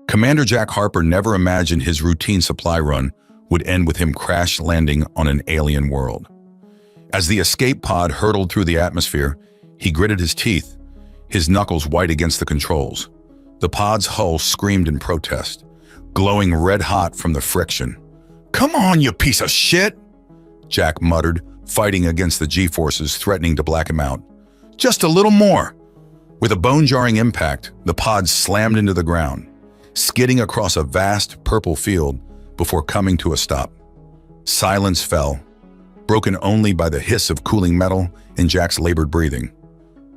Commander Jack Harper never imagined his routine supply run would end with him crash landing on an alien world. As the escape pod hurtled through the atmosphere, he gritted his teeth, his knuckles white against the controls. The pod's hull screamed in protest, glowing red-hot from the friction. "Come on, you piece of shit!" Jack muttered, fighting against the G-forces threatening to black him out. "Just a little more!" With a bone-jarring impact, the pod slammed into the ground, skidding across a vast purple field before coming to a stop. Silence fell, broken only by the hiss of cooling metal and Jack's labored breathing.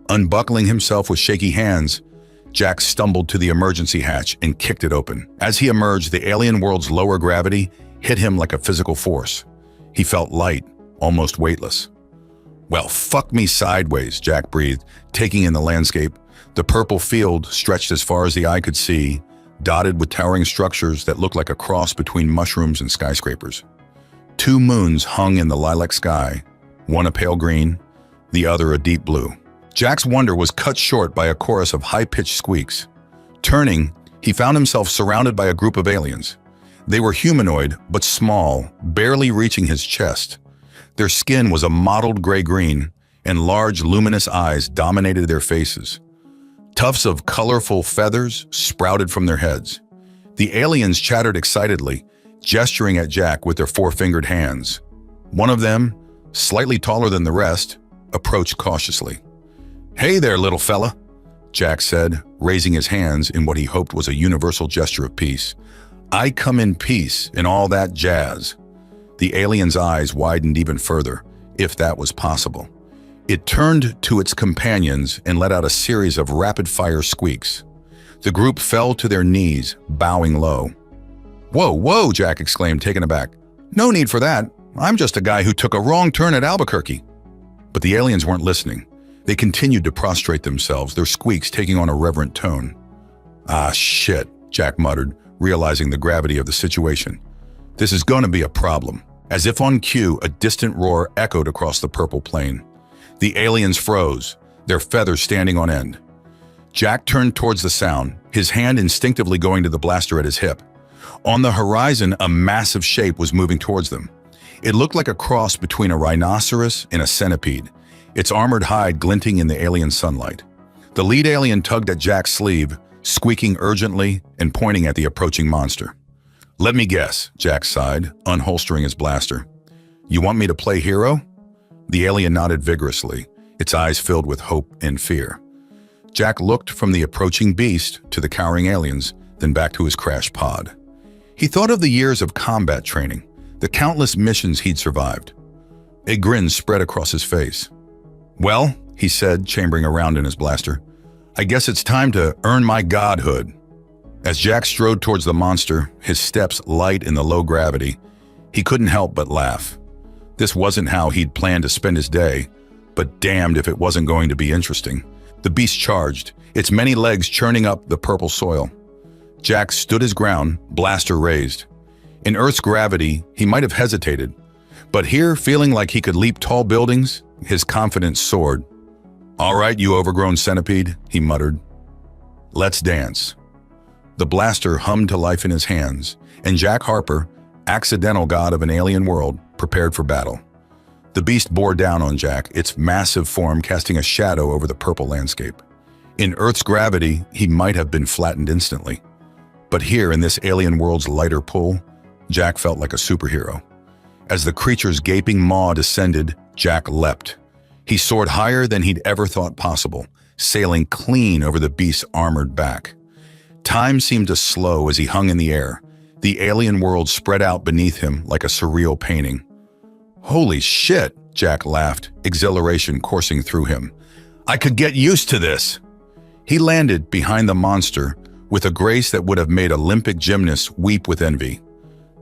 Unbuckling himself with shaky hands, Jack stumbled to the emergency hatch and kicked it open. As he emerged, the alien world's lower gravity hit him like a physical force. He felt light, almost weightless. "Well, fuck me sideways," Jack breathed, taking in the landscape. The purple field stretched as far as the eye could see, dotted with towering structures that looked like a cross between mushrooms and skyscrapers. 2 moons hung in the lilac sky, one a pale green, the other a deep blue. Jack's wonder was cut short by a chorus of high-pitched squeaks. Turning, he found himself surrounded by a group of aliens. They were humanoid, but small, barely reaching his chest. Their skin was a mottled gray-green, and large, luminous eyes dominated their faces. Tufts of colorful feathers sprouted from their heads. The aliens chattered excitedly, gesturing at Jack with their 4-fingered hands. One of them, slightly taller than the rest, approached cautiously. "Hey there, little fella," Jack said, raising his hands in what he hoped was a universal gesture of peace. "I come in peace and all that jazz." The alien's eyes widened even further, if that was possible. It turned to its companions and let out a series of rapid-fire squeaks. The group fell to their knees, bowing low. "Whoa, whoa," Jack exclaimed, taken aback. "No need for that. I'm just a guy who took a wrong turn at Albuquerque." But the aliens weren't listening. They continued to prostrate themselves, their squeaks taking on a reverent tone. "Ah, shit," Jack muttered, realizing the gravity of the situation. "This is going to be a problem." As if on cue, a distant roar echoed across the purple plain. The aliens froze, their feathers standing on end. Jack turned towards the sound, his hand instinctively going to the blaster at his hip. On the horizon, a massive shape was moving towards them. It looked like a cross between a rhinoceros and a centipede, its armored hide glinting in the alien sunlight. The lead alien tugged at Jack's sleeve, squeaking urgently and pointing at the approaching monster. "Let me guess," Jack sighed, unholstering his blaster. "You want me to play hero?" The alien nodded vigorously, its eyes filled with hope and fear. Jack looked from the approaching beast to the cowering aliens, then back to his crashed pod. He thought of the years of combat training, the countless missions he'd survived. A grin spread across his face. "Well," he said, chambering around in his blaster, "I guess it's time to earn my godhood." As Jack strode towards the monster, his steps light in the low gravity, he couldn't help but laugh. This wasn't how he'd planned to spend his day, but damned if it wasn't going to be interesting. The beast charged, its many legs churning up the purple soil. Jack stood his ground, blaster raised. In Earth's gravity, he might have hesitated, but here, feeling like he could leap tall buildings, his confidence soared. "All right, you overgrown centipede," he muttered. "Let's dance." The blaster hummed to life in his hands, and Jack Harper, accidental god of an alien world, prepared for battle. The beast bore down on Jack, its massive form casting a shadow over the purple landscape. In Earth's gravity, he might have been flattened instantly. But here, in this alien world's lighter pull, Jack felt like a superhero. As the creature's gaping maw descended, Jack leapt. He soared higher than he'd ever thought possible, sailing clean over the beast's armored back. Time seemed to slow as he hung in the air, the alien world spread out beneath him like a surreal painting. "Holy shit," Jack laughed, exhilaration coursing through him. "I could get used to this." He landed behind the monster with a grace that would have made Olympic gymnasts weep with envy.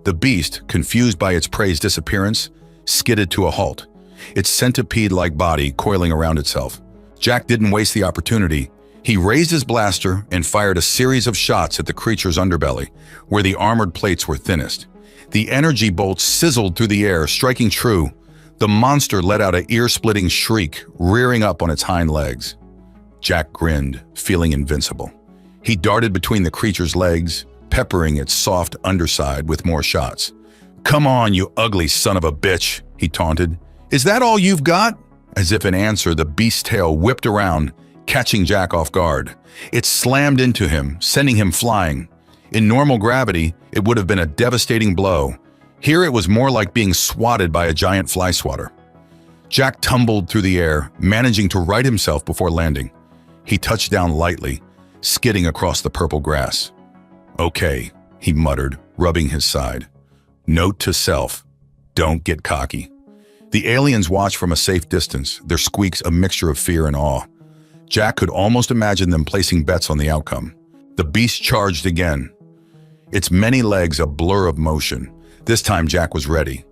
The beast, confused by its prey's disappearance, skidded to a halt, its centipede-like body coiling around itself. Jack didn't waste the opportunity. He raised his blaster and fired a series of shots at the creature's underbelly, where the armored plates were thinnest. The energy bolts sizzled through the air, striking true. The monster let out an ear-splitting shriek, rearing up on its hind legs. Jack grinned, feeling invincible. He darted between the creature's legs, peppering its soft underside with more shots. "Come on, you ugly son of a bitch," he taunted. "Is that all you've got?" As if in answer, the beast's tail whipped around, catching Jack off guard. It slammed into him, sending him flying. In normal gravity, it would have been a devastating blow. Here it was more like being swatted by a giant fly swatter. Jack tumbled through the air, managing to right himself before landing. He touched down lightly, skidding across the purple grass. "Okay," he muttered, rubbing his side. Note to self, don't get cocky. The aliens watched from a safe distance, their squeaks a mixture of fear and awe. Jack could almost imagine them placing bets on the outcome. The beast charged again, its many legs a blur of motion. This time Jack was ready.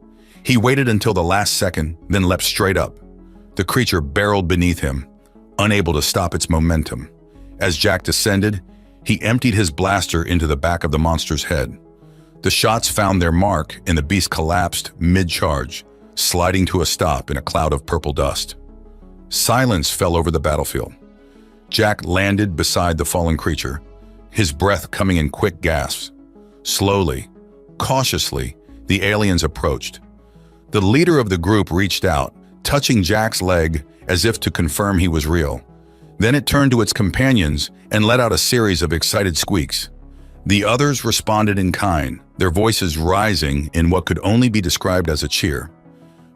He waited until the last second, then leapt straight up. The creature barreled beneath him, unable to stop its momentum. As Jack descended, he emptied his blaster into the back of the monster's head. The shots found their mark and the beast collapsed mid-charge, sliding to a stop in a cloud of purple dust. Silence fell over the battlefield. Jack landed beside the fallen creature, his breath coming in quick gasps. Slowly, cautiously, the aliens approached. The leader of the group reached out, touching Jack's leg as if to confirm he was real. Then it turned to its companions and let out a series of excited squeaks. The others responded in kind, their voices rising in what could only be described as a cheer.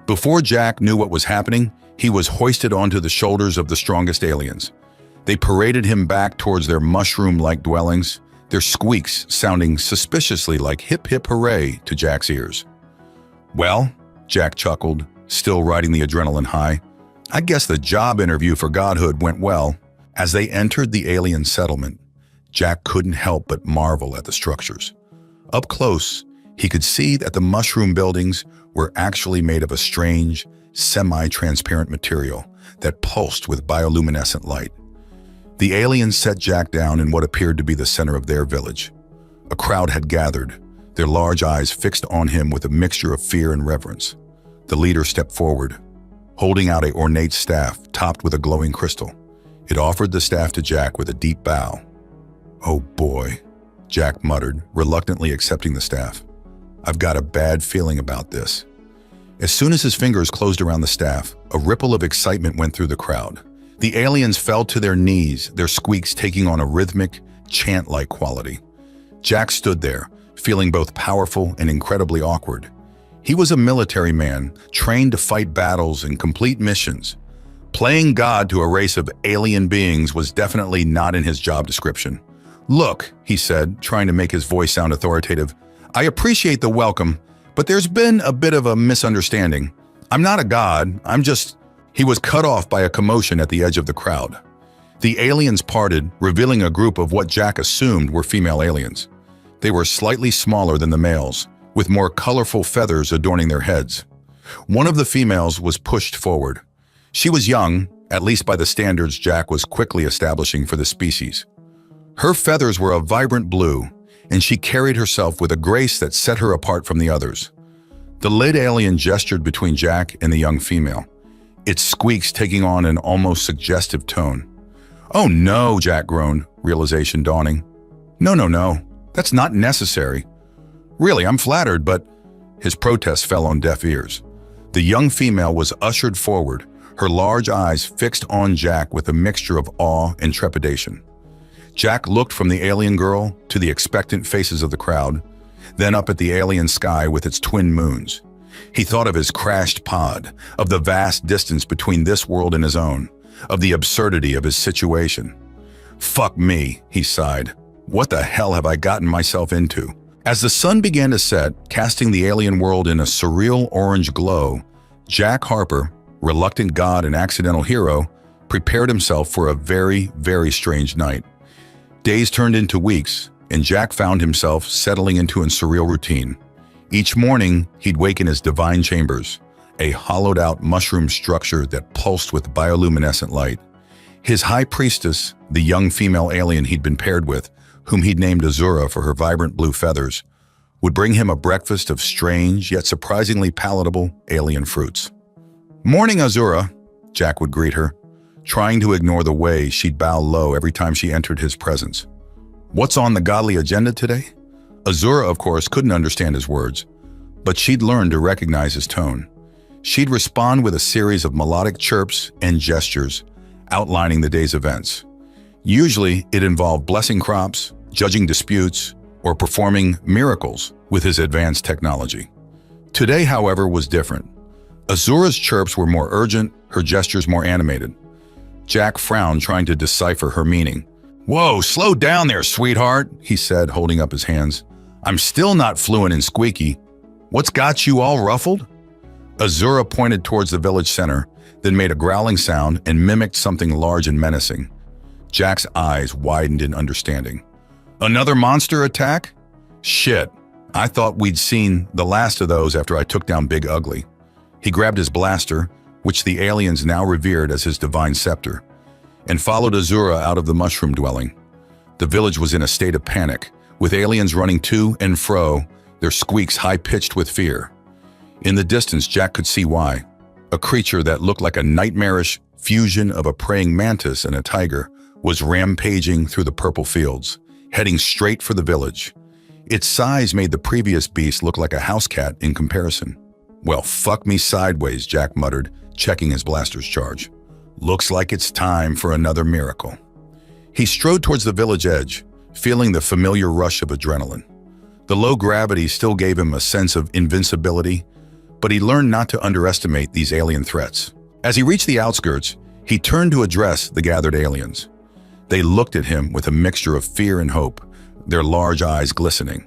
Before Jack knew what was happening, he was hoisted onto the shoulders of the strongest aliens. They paraded him back towards their mushroom-like dwellings, their squeaks sounding suspiciously like hip hip hooray to Jack's ears. "Well," Jack chuckled, still riding the adrenaline high, "I guess the job interview for godhood went well." As they entered the alien settlement, Jack couldn't help but marvel at the structures. Up close, he could see that the mushroom buildings were actually made of a strange, semi-transparent material that pulsed with bioluminescent light. The aliens set Jack down in what appeared to be the center of their village. A crowd had gathered, their large eyes fixed on him with a mixture of fear and reverence. The leader stepped forward, holding out an ornate staff topped with a glowing crystal. It offered the staff to Jack with a deep bow. "Oh boy," Jack muttered, reluctantly accepting the staff. "I've got a bad feeling about this." As soon as his fingers closed around the staff, a ripple of excitement went through the crowd. The aliens fell to their knees, their squeaks taking on a rhythmic, chant-like quality. Jack stood there, feeling both powerful and incredibly awkward. He was a military man, trained to fight battles and complete missions. Playing God to a race of alien beings was definitely not in his job description. "Look," he said, trying to make his voice sound authoritative, "I appreciate the welcome, but there's been a bit of a misunderstanding. I'm not a god, I'm just..." He was cut off by a commotion at the edge of the crowd. The aliens parted, revealing a group of what Jack assumed were female aliens. They were slightly smaller than the males, with more colorful feathers adorning their heads. One of the females was pushed forward. She was young, at least by the standards Jack was quickly establishing for the species. Her feathers were a vibrant blue, and she carried herself with a grace that set her apart from the others. The lead alien gestured between Jack and the young female, its squeaks taking on an almost suggestive tone. "Oh no," Jack groaned, realization dawning. No, that's not necessary. Really, I'm flattered, but..." His protest fell on deaf ears. The young female was ushered forward, her large eyes fixed on Jack with a mixture of awe and trepidation. Jack looked from the alien girl to the expectant faces of the crowd, then up at the alien sky with its twin moons. He thought of his crashed pod, of the vast distance between this world and his own, of the absurdity of his situation. "Fuck me," he sighed. "What the hell have I gotten myself into?" As the sun began to set, casting the alien world in a surreal orange glow, Jack Harper, reluctant god and accidental hero, prepared himself for a very, very strange night. Days turned into weeks, and Jack found himself settling into a surreal routine. Each morning, he'd wake in his divine chambers, a hollowed-out mushroom structure that pulsed with bioluminescent light. His high priestess, the young female alien he'd been paired with, whom he'd named Azura for her vibrant blue feathers, would bring him a breakfast of strange yet surprisingly palatable alien fruits. "Morning, Azura," Jack would greet her, trying to ignore the way she'd bow low every time she entered his presence. What's on the godly agenda today? Azura, of course, couldn't understand his words, but she'd learned to recognize his tone. She'd respond with a series of melodic chirps and gestures, outlining the day's events. Usually, it involved blessing crops, judging disputes, or performing miracles with his advanced technology. Today, however, was different. Azura's chirps were more urgent, her gestures more animated. Jack frowned, trying to decipher her meaning. "Whoa, slow down there, sweetheart," he said, holding up his hands. "I'm still not fluent in squeaky. What's got you all ruffled?" Azura pointed towards the village center, then made a growling sound and mimicked something large and menacing. Jack's eyes widened in understanding. "Another monster attack? Shit, I thought we'd seen the last of those after I took down Big Ugly." He grabbed his blaster, which the aliens now revered as his divine scepter, and followed Azura out of the mushroom dwelling. The village was in a state of panic, with aliens running to and fro, their squeaks high-pitched with fear. In the distance, Jack could see why. A creature that looked like a nightmarish fusion of a praying mantis and a tiger was rampaging through the purple fields, heading straight for the village. Its size made the previous beast look like a house cat in comparison. "Well, fuck me sideways," Jack muttered, checking his blaster's charge. "Looks like it's time for another miracle." He strode towards the village edge, feeling the familiar rush of adrenaline. The low gravity still gave him a sense of invincibility, but he learned not to underestimate these alien threats. As he reached the outskirts, he turned to address the gathered aliens. They looked at him with a mixture of fear and hope, their large eyes glistening.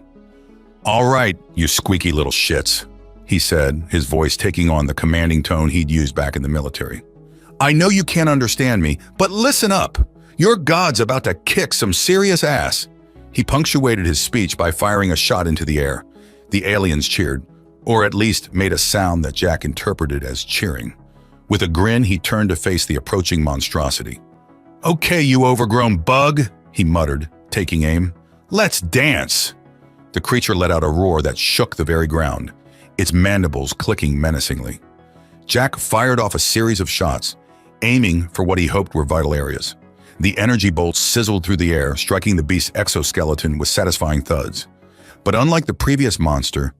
"All right, you squeaky little shits," he said, his voice taking on the commanding tone he'd used back in the military. "I know you can't understand me, but listen up. Your god's about to kick some serious ass." He punctuated his speech by firing a shot into the air. The aliens cheered, or at least made a sound that Jack interpreted as cheering. With a grin, he turned to face the approaching monstrosity. "Okay, you overgrown bug," he muttered, taking aim. "Let's dance." The creature let out a roar that shook the very ground, its mandibles clicking menacingly. Jack fired off a series of shots, aiming for what he hoped were vital areas. The energy bolts sizzled through the air, striking the beast's exoskeleton with satisfying thuds. But unlike the previous monster,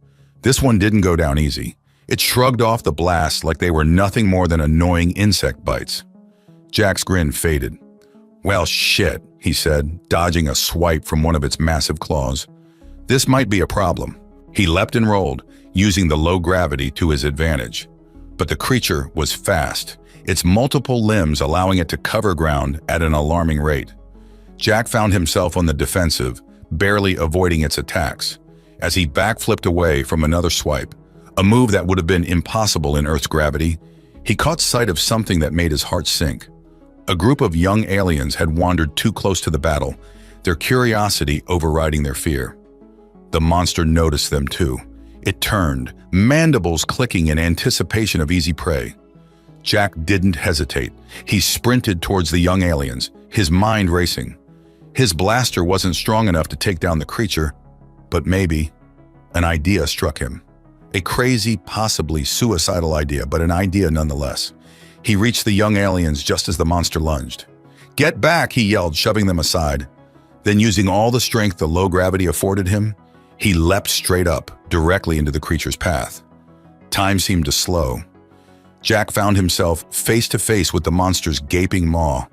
this one didn't go down easy. It shrugged off the blasts like they were nothing more than annoying insect bites. Jack's grin faded. "Well, shit," he said, dodging a swipe from one of its massive claws. "This might be a problem." He leapt and rolled, using the low gravity to his advantage. But the creature was fast, its multiple limbs allowing it to cover ground at an alarming rate. Jack found himself on the defensive, barely avoiding its attacks, as he backflipped away from another swipe, a move that would have been impossible in Earth's gravity. He caught sight of something that made his heart sink. A group of young aliens had wandered too close to the battle, their curiosity overriding their fear. The monster noticed them too. It turned, mandibles clicking in anticipation of easy prey. Jack didn't hesitate. He sprinted towards the young aliens, his mind racing. His blaster wasn't strong enough to take down the creature, but maybe an idea struck him. A crazy, possibly suicidal idea, but an idea nonetheless. He reached the young aliens just as the monster lunged. "Get back," he yelled, shoving them aside. Then, using all the strength the low gravity afforded him, he leapt straight up, directly into the creature's path. Time seemed to slow. Jack found himself face to face with the monster's gaping maw.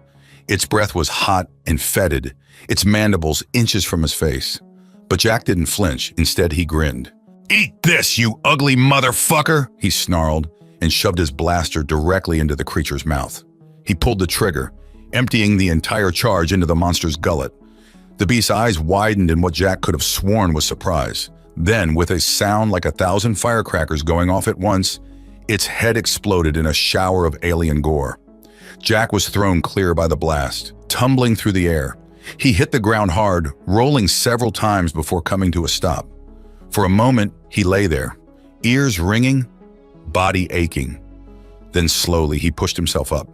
Its breath was hot and fetid, its mandibles inches from his face. But Jack didn't flinch. Instead, he grinned. "Eat this, you ugly motherfucker!" he snarled, and shoved his blaster directly into the creature's mouth. He pulled the trigger, emptying the entire charge into the monster's gullet. The beast's eyes widened in what Jack could have sworn was surprise. Then, with a sound like 1,000 firecrackers going off at once, its head exploded in a shower of alien gore. Jack was thrown clear by the blast, tumbling through the air. He hit the ground hard, rolling several times before coming to a stop. For a moment, he lay there, ears ringing, body aching. Then slowly, he pushed himself up.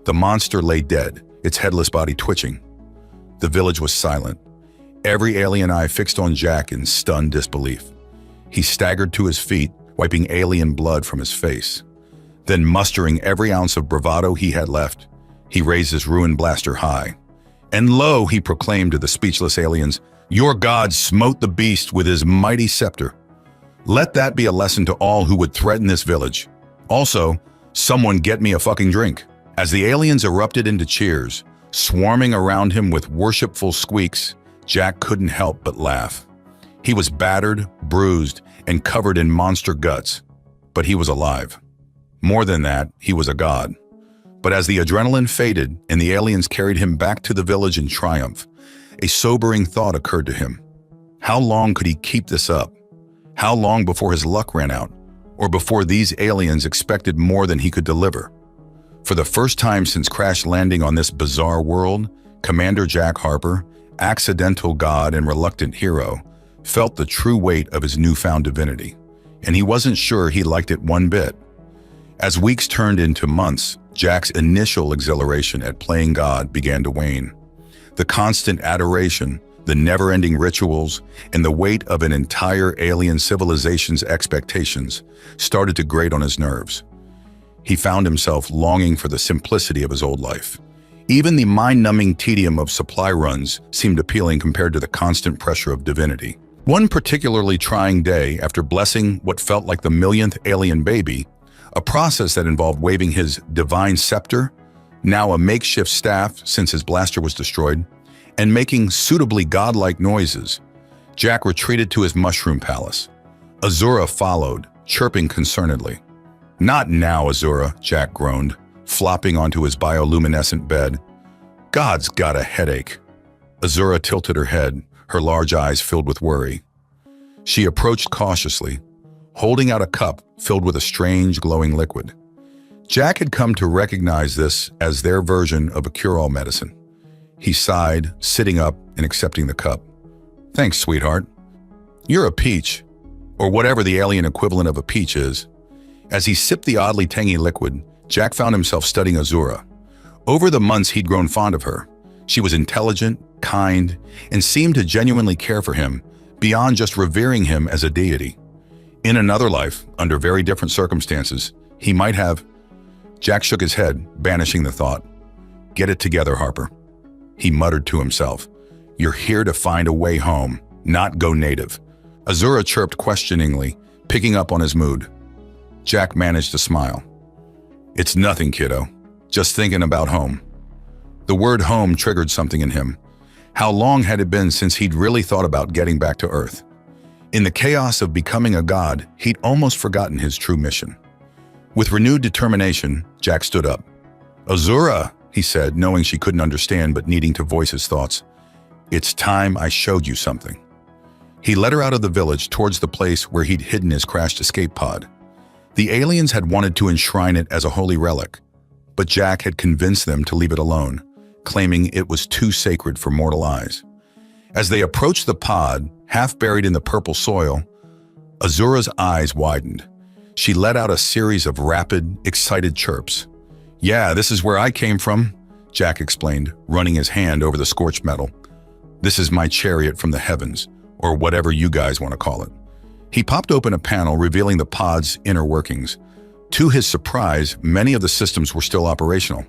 The monster lay dead, its headless body twitching. The village was silent, every alien eye fixed on Jack in stunned disbelief. He staggered to his feet, wiping alien blood from his face. Then, mustering every ounce of bravado he had left, he raised his ruined blaster high. And lo, he proclaimed to the speechless aliens, "Your God smote the beast with his mighty scepter. Let that be a lesson to all who would threaten this village. Also, someone get me a fucking drink." As the aliens erupted into cheers, swarming around him with worshipful squeaks, Jack couldn't help but laugh. He was battered, bruised, and covered in monster guts, but he was alive. More than that, he was a god. But as the adrenaline faded and the aliens carried him back to the village in triumph, a sobering thought occurred to him. How long could he keep this up? How long before his luck ran out, or before these aliens expected more than he could deliver? For the first time since crash landing on this bizarre world, Commander Jack Harper, accidental god and reluctant hero, felt the true weight of his newfound divinity, and he wasn't sure he liked it one bit. As weeks turned into months, Jack's initial exhilaration at playing God began to wane. The constant adoration, the never-ending rituals, and the weight of an entire alien civilization's expectations started to grate on his nerves. He found himself longing for the simplicity of his old life. Even the mind-numbing tedium of supply runs seemed appealing compared to the constant pressure of divinity. One particularly trying day, after blessing what felt like the millionth alien baby, a process that involved waving his divine scepter, now a makeshift staff since his blaster was destroyed, and making suitably godlike noises, Jack retreated to his mushroom palace. Azura followed, chirping concernedly. "Not now, Azura," Jack groaned, flopping onto his bioluminescent bed. "God's got a headache." Azura tilted her head, her large eyes filled with worry. She approached cautiously, holding out a cup filled with a strange glowing liquid. Jack had come to recognize this as their version of a cure-all medicine. He sighed, sitting up and accepting the cup. "Thanks, sweetheart. You're a peach," or whatever the alien equivalent of a peach is. As he sipped the oddly tangy liquid, Jack found himself studying Azura. Over the months, he'd grown fond of her. She was intelligent, kind, and seemed to genuinely care for him, beyond just revering him as a deity. In another life, under very different circumstances, he might have... Jack shook his head, banishing the thought. "Get it together, Harper," he muttered to himself. "You're here to find a way home, not go native." Azura chirped questioningly, picking up on his mood. Jack managed to smile. "It's nothing, kiddo. Just thinking about home." The word home triggered something in him. How long had it been since he'd really thought about getting back to Earth? In the chaos of becoming a god, he'd almost forgotten his true mission. With renewed determination, Jack stood up. "Azura," he said, knowing she couldn't understand but needing to voice his thoughts. "It's time I showed you something." He led her out of the village towards the place where he'd hidden his crashed escape pod. The aliens had wanted to enshrine it as a holy relic, but Jack had convinced them to leave it alone, claiming it was too sacred for mortal eyes. As they approached the pod, half buried in the purple soil, Azura's eyes widened. She let out a series of rapid, excited chirps. "Yeah, this is where I came from," Jack explained, running his hand over the scorched metal. "This is my chariot from the heavens, or whatever you guys want to call it." He popped open a panel revealing the pod's inner workings. To his surprise, many of the systems were still operational.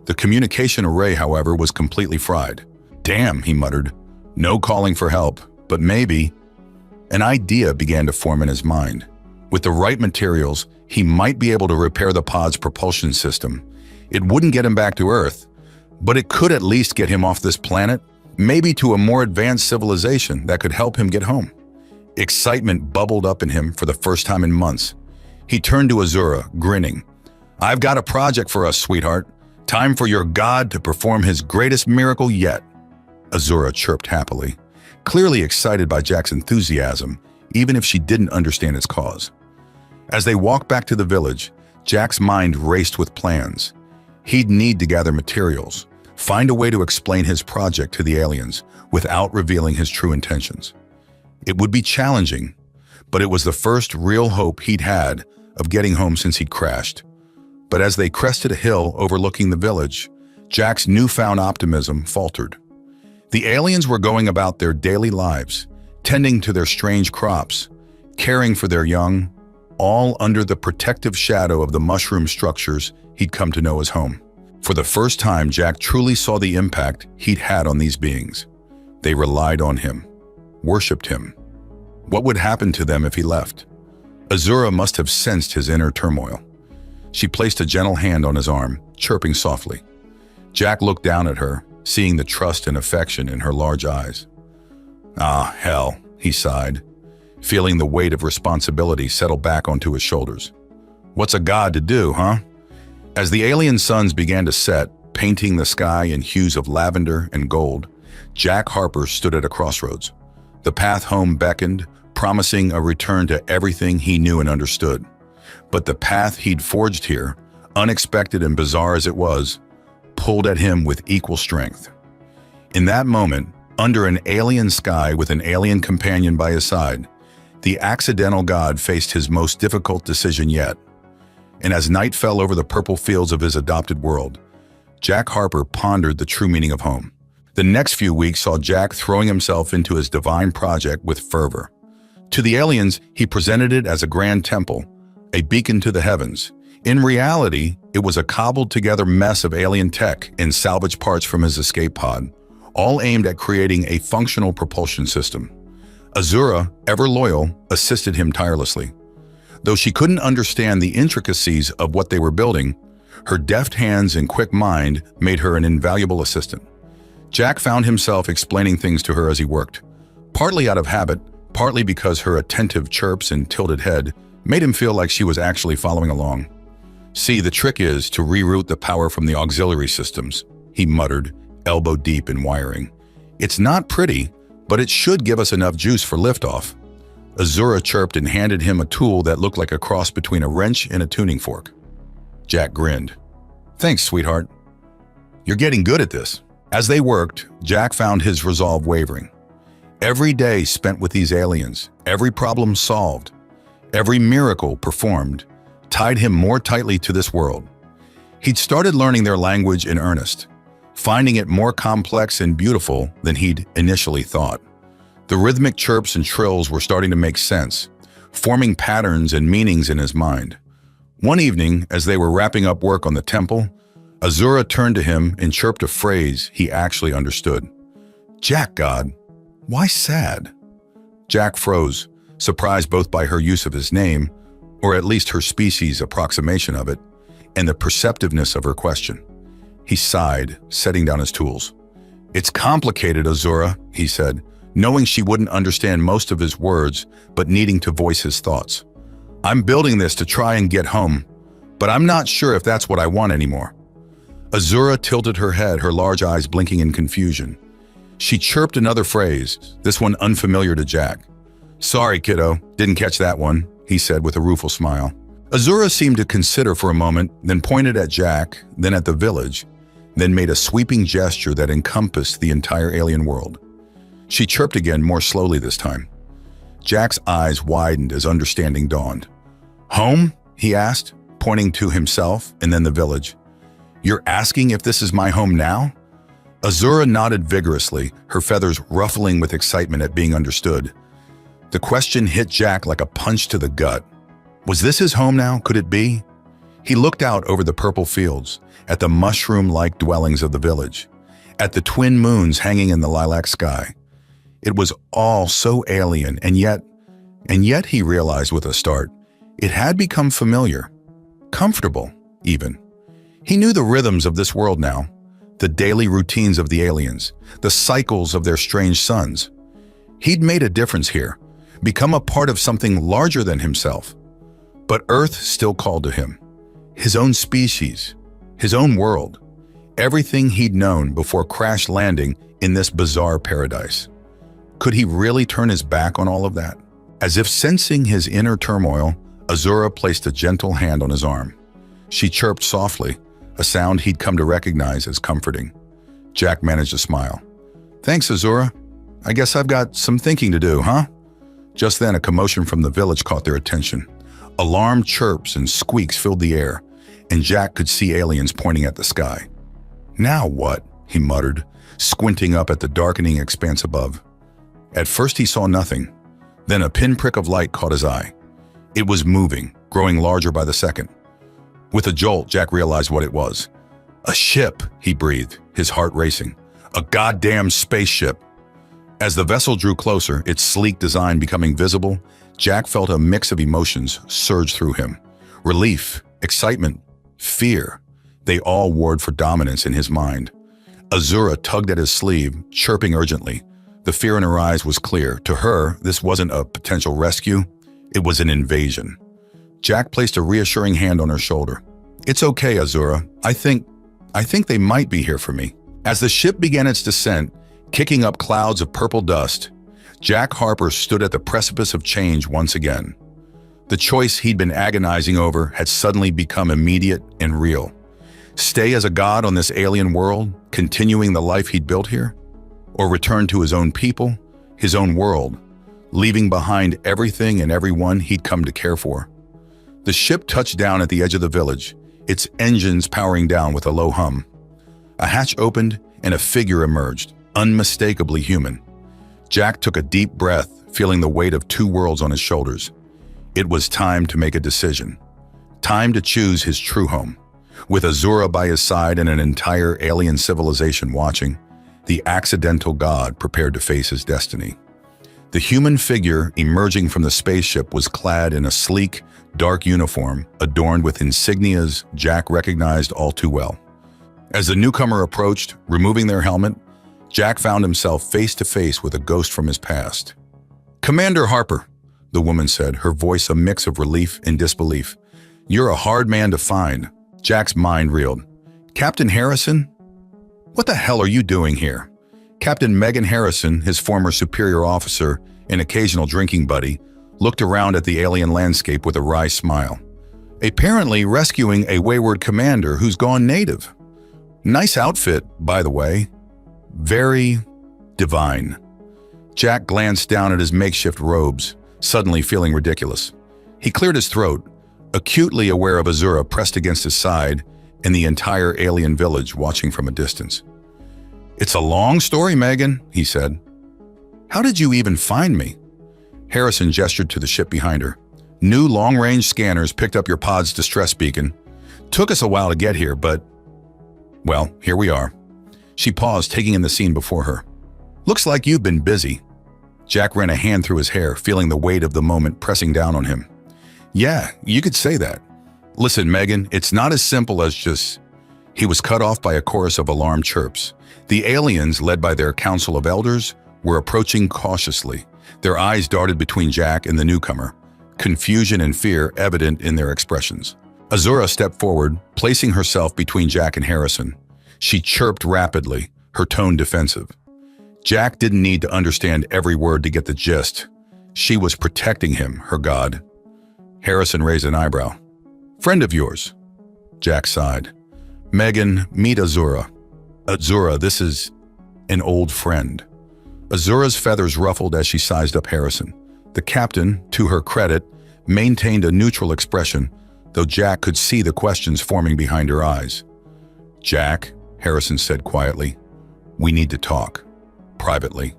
The communication array, however, was completely fried. "Damn," he muttered. "No calling for help, but maybe..." An idea began to form in his mind. With the right materials, he might be able to repair the pod's propulsion system. It wouldn't get him back to Earth, but it could at least get him off this planet, maybe to a more advanced civilization that could help him get home. Excitement bubbled up in him for the first time in months. He turned to Azura, grinning. "I've got a project for us, sweetheart. Time for your god to perform his greatest miracle yet." Azura chirped happily, clearly excited by Jack's enthusiasm, even if she didn't understand its cause. As they walked back to the village, Jack's mind raced with plans. He'd need to gather materials, find a way to explain his project to the aliens without revealing his true intentions. It would be challenging, but it was the first real hope he'd had of getting home since he'd crashed. But as they crested a hill overlooking the village, Jack's newfound optimism faltered. The aliens were going about their daily lives, tending to their strange crops, caring for their young, all under the protective shadow of the mushroom structures he'd come to know as home. For the first time, Jack truly saw the impact he'd had on these beings. They relied on him, worshipped him. What would happen to them if he left? Azura must have sensed his inner turmoil. She placed a gentle hand on his arm, chirping softly. Jack looked down at her, seeing the trust and affection in her large eyes. "Ah, hell," he sighed, feeling the weight of responsibility settle back onto his shoulders. "What's a god to do, huh?" As the alien suns began to set, painting the sky in hues of lavender and gold, Jack Harper stood at a crossroads. The path home beckoned, promising a return to everything he knew and understood. But the path he'd forged here, unexpected and bizarre as it was, pulled at him with equal strength. In that moment, under an alien sky with an alien companion by his side, the accidental god faced his most difficult decision yet. And as night fell over the purple fields of his adopted world, Jack Harper pondered the true meaning of home. The next few weeks saw Jack throwing himself into his divine project with fervor. To the aliens, he presented it as a grand temple, a beacon to the heavens. In reality, it was a cobbled-together mess of alien tech and salvage parts from his escape pod, all aimed at creating a functional propulsion system. Azura, ever loyal, assisted him tirelessly. Though she couldn't understand the intricacies of what they were building, her deft hands and quick mind made her an invaluable assistant. Jack found himself explaining things to her as he worked, partly out of habit, partly because her attentive chirps and tilted head made him feel like she was actually following along. "See, the trick is to reroute the power from the auxiliary systems," he muttered, elbow deep in wiring. "It's not pretty, but it should give us enough juice for liftoff." Azura chirped and handed him a tool that looked like a cross between a wrench and a tuning fork. Jack grinned. "Thanks, sweetheart. You're getting good at this." As they worked, Jack found his resolve wavering. Every day spent with these aliens, every problem solved, every miracle performed, tied him more tightly to this world. He'd started learning their language in earnest, finding it more complex and beautiful than he'd initially thought. The rhythmic chirps and trills were starting to make sense, forming patterns and meanings in his mind. One evening, as they were wrapping up work on the temple, Azura turned to him and chirped a phrase he actually understood. "Jack, God, why sad?" Jack froze, surprised both by her use of his name, or at least her species' approximation of it, and the perceptiveness of her question. He sighed, setting down his tools. "It's complicated, Azura," he said, knowing she wouldn't understand most of his words, but needing to voice his thoughts. "I'm building this to try and get home, but I'm not sure if that's what I want anymore." Azura tilted her head, her large eyes blinking in confusion. She chirped another phrase, this one unfamiliar to Jack. "Sorry, kiddo, didn't catch that one," he said with a rueful smile. Azura seemed to consider for a moment, then pointed at Jack, then at the village, then made a sweeping gesture that encompassed the entire alien world. She chirped again, more slowly this time. Jack's eyes widened as understanding dawned. "Home?" he asked, pointing to himself and then the village. "You're asking if this is my home now?" Azura nodded vigorously, her feathers ruffling with excitement at being understood. The question hit Jack like a punch to the gut. Was this his home now? Could it be? He looked out over the purple fields, at the mushroom-like dwellings of the village, at the twin moons hanging in the lilac sky. It was all so alien, and yet he realized with a start, it had become familiar, comfortable even. He knew the rhythms of this world now, the daily routines of the aliens, the cycles of their strange suns. He'd made a difference here, become a part of something larger than himself. But Earth still called to him. His own species, his own world, everything he'd known before crash landing in this bizarre paradise. Could he really turn his back on all of that? As if sensing his inner turmoil, Azura placed a gentle hand on his arm. She chirped softly, a sound he'd come to recognize as comforting. Jack managed a smile. "Thanks, Azura. I guess I've got some thinking to do, huh?" Just then, a commotion from the village caught their attention. Alarmed chirps and squeaks filled the air, and Jack could see aliens pointing at the sky. "Now what?" he muttered, squinting up at the darkening expanse above. At first he saw nothing. Then a pinprick of light caught his eye. It was moving, growing larger by the second. With a jolt, Jack realized what it was. A ship, he breathed, his heart racing. A goddamn spaceship. As the vessel drew closer, its sleek design becoming visible, Jack felt a mix of emotions surge through him. Relief, excitement, fear. They all warred for dominance in his mind. Azura tugged at his sleeve, chirping urgently. The fear in her eyes was clear. To her, this wasn't a potential rescue. It was an invasion. Jack placed a reassuring hand on her shoulder. It's okay, Azura. I think they might be here for me. As the ship began its descent, kicking up clouds of purple dust, Jack Harper stood at the precipice of change once again. The choice he'd been agonizing over had suddenly become immediate and real. Stay as a god on this alien world, continuing the life he'd built here? Or return to his own people, his own world, leaving behind everything and everyone he'd come to care for? The ship touched down at the edge of the village, its engines powering down with a low hum. A hatch opened and a figure emerged, unmistakably human. Jack took a deep breath, feeling the weight of two worlds on his shoulders. It was time to make a decision. Time to choose his true home. With Azura by his side and an entire alien civilization watching, the accidental god prepared to face his destiny. The human figure emerging from the spaceship was clad in a sleek, dark uniform adorned with insignias Jack recognized all too well. As the newcomer approached, removing their helmet, Jack found himself face to face with a ghost from his past. "Commander Harper," the woman said, her voice a mix of relief and disbelief. "You're a hard man to find." Jack's mind reeled. "Captain Harrison? What the hell are you doing here?" Captain Megan Harrison, his former superior officer and occasional drinking buddy, looked around at the alien landscape with a wry smile. "Apparently rescuing a wayward commander who's gone native. Nice outfit, by the way. Very divine." Jack glanced down at his makeshift robes, suddenly feeling ridiculous. He cleared his throat, acutely aware of Azura pressed against his side and the entire alien village watching from a distance. "It's a long story, Megan," he said. "How did you even find me?" Harrison gestured to the ship behind her. "New long-range scanners picked up your pod's distress beacon. Took us a while to get here, but, well, here we are." She paused, taking in the scene before her. "Looks like you've been busy." Jack ran a hand through his hair, feeling the weight of the moment pressing down on him. "Yeah, you could say that. Listen, Megan, it's not as simple as just..." He was cut off by a chorus of alarm chirps. The aliens, led by their council of elders, were approaching cautiously. Their eyes darted between Jack and the newcomer, confusion and fear evident in their expressions. Azura stepped forward, placing herself between Jack and Harrison. She chirped rapidly, her tone defensive. Jack didn't need to understand every word to get the gist. She was protecting him, her god. Harrison raised an eyebrow. "Friend of yours?" Jack sighed. "Megan, meet Azura." "Azura, this is an old friend." Azura's feathers ruffled as she sized up Harrison. The captain, to her credit, maintained a neutral expression, though Jack could see the questions forming behind her eyes. "Jack," Harrison said quietly, "we need to talk. Privately."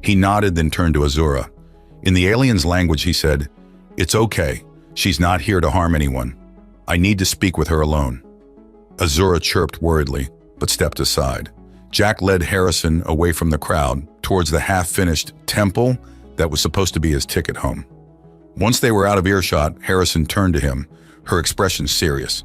He nodded, then turned to Azura. In the alien's language, he said, "It's okay. She's not here to harm anyone. I need to speak with her alone." Azura chirped worriedly, but stepped aside. Jack led Harrison away from the crowd towards the half-finished temple that was supposed to be his ticket home. Once they were out of earshot, Harrison turned to him, her expression serious.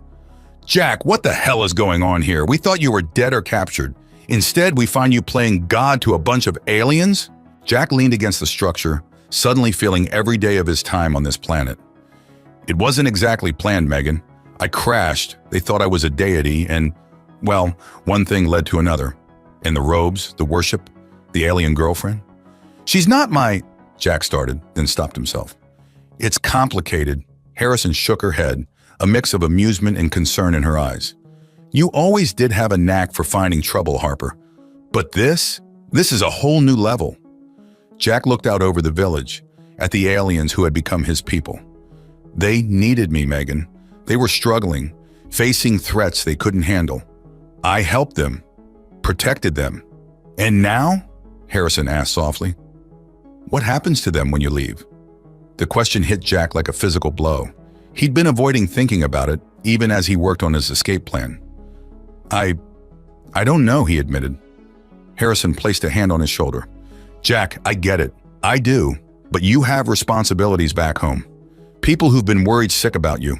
"Jack, what the hell is going on here? We thought you were dead or captured. Instead, we find you playing God to a bunch of aliens?" Jack leaned against the structure, suddenly feeling every day of his time on this planet. "It wasn't exactly planned, Megan. I crashed. They thought I was a deity and, well, one thing led to another. And the robes, the worship, the alien girlfriend. She's not my..." Jack started, then stopped himself. "It's complicated." Harrison shook her head, a mix of amusement and concern in her eyes. "You always did have a knack for finding trouble, Harper. But this is a whole new level." Jack looked out over the village, at the aliens who had become his people. "They needed me, Megan. They were struggling, facing threats they couldn't handle. I helped them, protected them. And now?" Harrison asked softly. "What happens to them when you leave?" The question hit Jack like a physical blow. He'd been avoiding thinking about it, even as he worked on his escape plan. I don't know, he admitted. Harrison placed a hand on his shoulder. Jack, I get it. I do. But you have responsibilities back home. People who've been worried sick about you.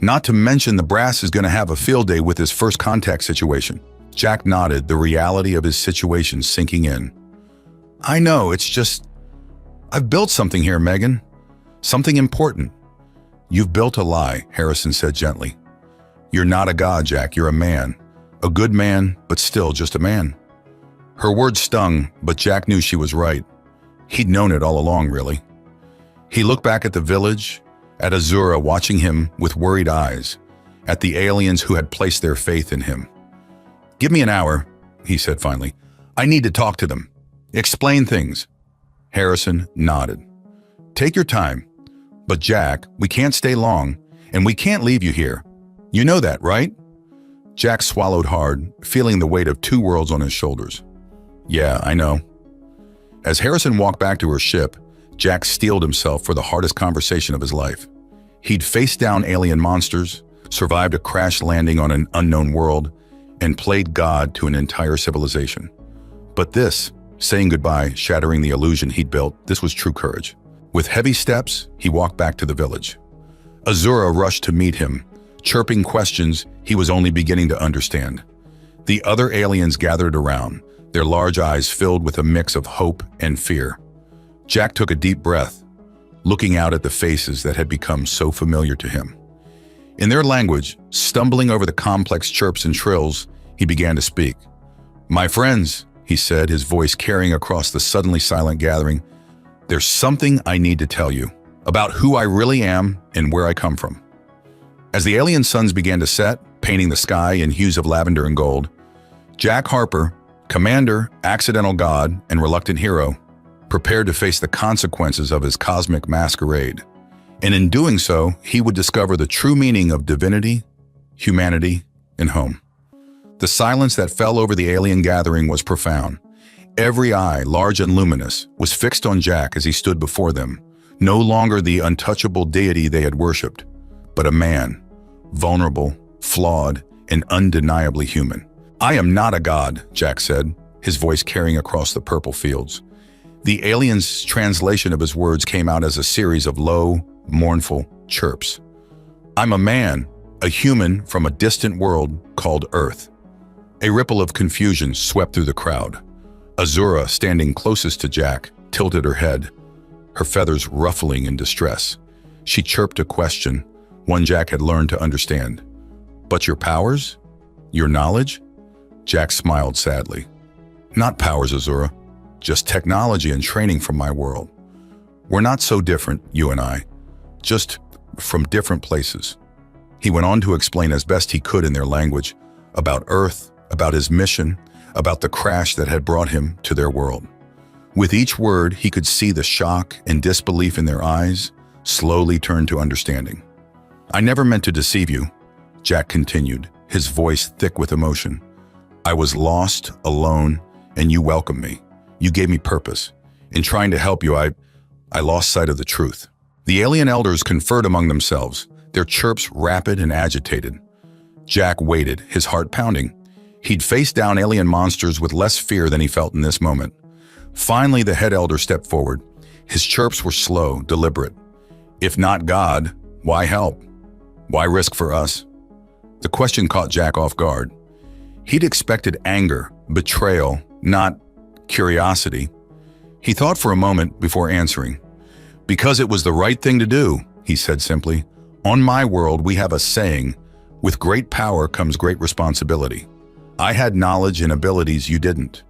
Not to mention the brass is going to have a field day with his first contact situation. Jack nodded, the reality of his situation sinking in. I know, it's just... I've built something here, Megan. Something important. You've built a lie, Harrison said gently. You're not a god, Jack, you're a man. A good man, but still just a man. Her words stung, but Jack knew she was right. He'd known it all along, really. He looked back at the village, at Azura watching him with worried eyes, at the aliens who had placed their faith in him. Give me an hour, he said finally. I need to talk to them. Explain things. Harrison nodded. Take your time. But Jack, we can't stay long, and we can't leave you here. You know that, right? Jack swallowed hard, feeling the weight of two worlds on his shoulders. Yeah, I know. As Harrison walked back to her ship, Jack steeled himself for the hardest conversation of his life. He'd faced down alien monsters, survived a crash landing on an unknown world, and played God to an entire civilization. But this, saying goodbye, shattering the illusion he'd built, this was true courage. With heavy steps, he walked back to the village. Azura rushed to meet him, chirping questions he was only beginning to understand. The other aliens gathered around, their large eyes filled with a mix of hope and fear. Jack took a deep breath, looking out at the faces that had become so familiar to him. In their language, stumbling over the complex chirps and trills, he began to speak. My friends, he said, his voice carrying across the suddenly silent gathering, there's something I need to tell you about who I really am and where I come from. As the alien suns began to set, painting the sky in hues of lavender and gold, Jack Harper, commander, accidental god, and reluctant hero, prepared to face the consequences of his cosmic masquerade. And in doing so, he would discover the true meaning of divinity, humanity, and home. The silence that fell over the alien gathering was profound. Every eye, large and luminous, was fixed on Jack as he stood before them, no longer the untouchable deity they had worshipped, but a man, vulnerable, flawed, and undeniably human. I am not a god, Jack said, his voice carrying across the purple fields. The alien's translation of his words came out as a series of low, mournful chirps. I'm a man, a human from a distant world called Earth. A ripple of confusion swept through the crowd. Azura, standing closest to Jack, tilted her head, her feathers ruffling in distress. She chirped a question, one Jack had learned to understand. But your powers? Your knowledge? Jack smiled sadly. Not powers, Azura. Just technology and training from my world. We're not so different, you and I. Just from different places. He went on to explain as best he could in their language about Earth, about his mission, about the crash that had brought him to their world. With each word, he could see the shock and disbelief in their eyes slowly turn to understanding. I never meant to deceive you, Jack continued, his voice thick with emotion. I was lost, alone, and you welcomed me. You gave me purpose. In trying to help you, I lost sight of the truth. The alien elders conferred among themselves, their chirps rapid and agitated. Jack waited, his heart pounding. He'd faced down alien monsters with less fear than he felt in this moment. Finally, the head elder stepped forward. His chirps were slow, deliberate. If not God, why help? Why risk for us? The question caught Jack off guard. He'd expected anger, betrayal, not curiosity. He thought for a moment before answering. Because it was the right thing to do, he said simply. On my world, we have a saying, with great power comes great responsibility. I had knowledge and abilities you didn't.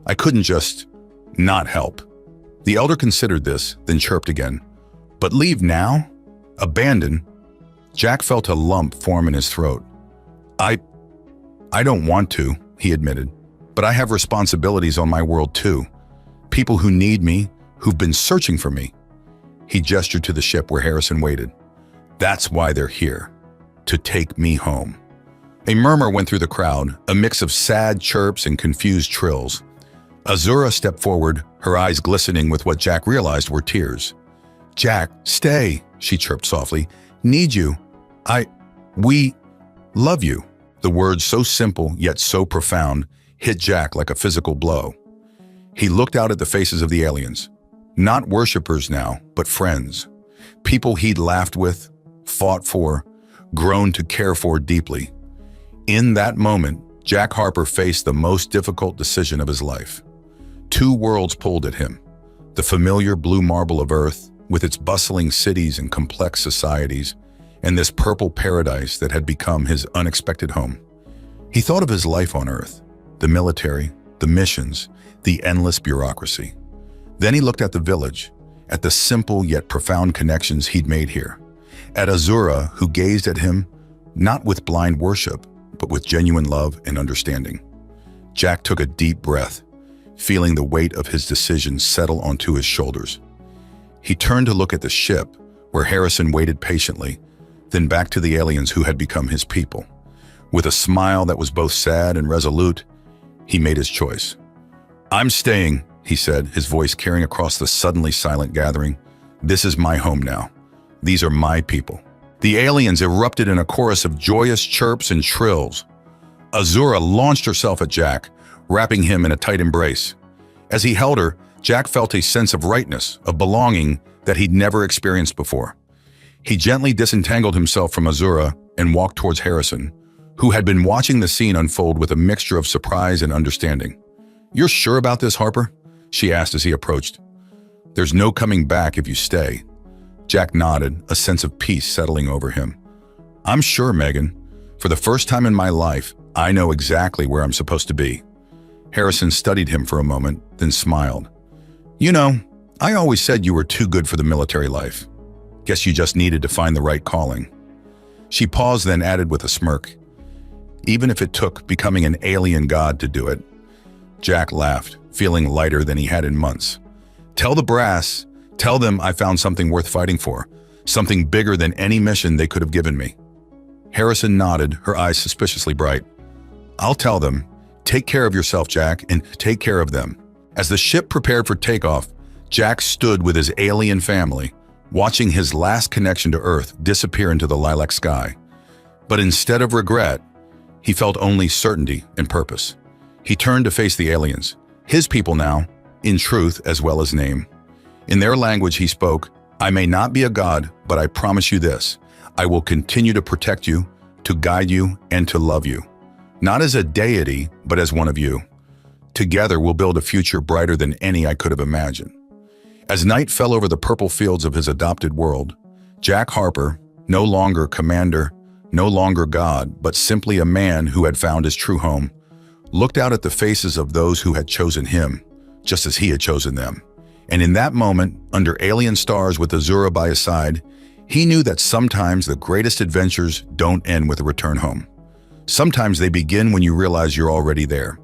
I couldn't just not help. The elder considered this, then chirped again. But leave now? Abandon? Jack felt a lump form in his throat. I don't want to, he admitted. But I have responsibilities on my world too. People who need me, who've been searching for me. He gestured to the ship where Harrison waited. That's why they're here. To take me home. A murmur went through the crowd, a mix of sad chirps and confused trills. Azura stepped forward, her eyes glistening with what Jack realized were tears. Jack, stay, she chirped softly. Need you. We love you. The words, so simple yet so profound, hit Jack like a physical blow. He looked out at the faces of the aliens. Not worshippers now, but friends. People he'd laughed with, fought for, grown to care for deeply. In that moment, Jack Harper faced the most difficult decision of his life. Two worlds pulled at him. The familiar blue marble of Earth, with its bustling cities and complex societies, and this purple paradise that had become his unexpected home. He thought of his life on Earth, the military, the missions, the endless bureaucracy. Then he looked at the village, at the simple yet profound connections he'd made here, at Azura, who gazed at him not with blind worship, but with genuine love and understanding. Jack took a deep breath, feeling the weight of his decision settle onto his shoulders. He turned to look at the ship, where Harrison waited patiently, then back to the aliens who had become his people. With a smile that was both sad and resolute, he made his choice. "I'm staying," he said, his voice carrying across the suddenly silent gathering. "This is my home now. These are my people." The aliens erupted in a chorus of joyous chirps and trills. Azura launched herself at Jack, wrapping him in a tight embrace. As he held her, Jack felt a sense of rightness, of belonging that he'd never experienced before. He gently disentangled himself from Azura and walked towards Harrison, who had been watching the scene unfold with a mixture of surprise and understanding. "You're sure about this, Harper?" she asked as he approached. "There's no coming back if you stay." Jack nodded, a sense of peace settling over him. "I'm sure, Megan. For the first time in my life, I know exactly where I'm supposed to be." Harrison studied him for a moment, then smiled. "You know, I always said you were too good for the military life. Guess you just needed to find the right calling." She paused, then added with a smirk, "Even if it took becoming an alien god to do it." Jack laughed, feeling lighter than he had in months. "Tell the brass, tell them I found something worth fighting for, something bigger than any mission they could have given me." Harrison nodded, her eyes suspiciously bright. "I'll tell them. Take care of yourself, Jack, and take care of them." As the ship prepared for takeoff, Jack stood with his alien family, watching his last connection to Earth disappear into the lilac sky. But instead of regret, he felt only certainty and purpose. He turned to face the aliens, his people now, in truth as well as name. In their language he spoke, "I may not be a god, but I promise you this. I will continue to protect you, to guide you, and to love you. Not as a deity, but as one of you. Together we'll build a future brighter than any I could have imagined." As night fell over the purple fields of his adopted world, Jack Harper, no longer commander, no longer god, but simply a man who had found his true home, looked out at the faces of those who had chosen him, just as he had chosen them. And in that moment, under alien stars with Azura by his side, he knew that sometimes the greatest adventures don't end with a return home. Sometimes they begin when you realize you're already there.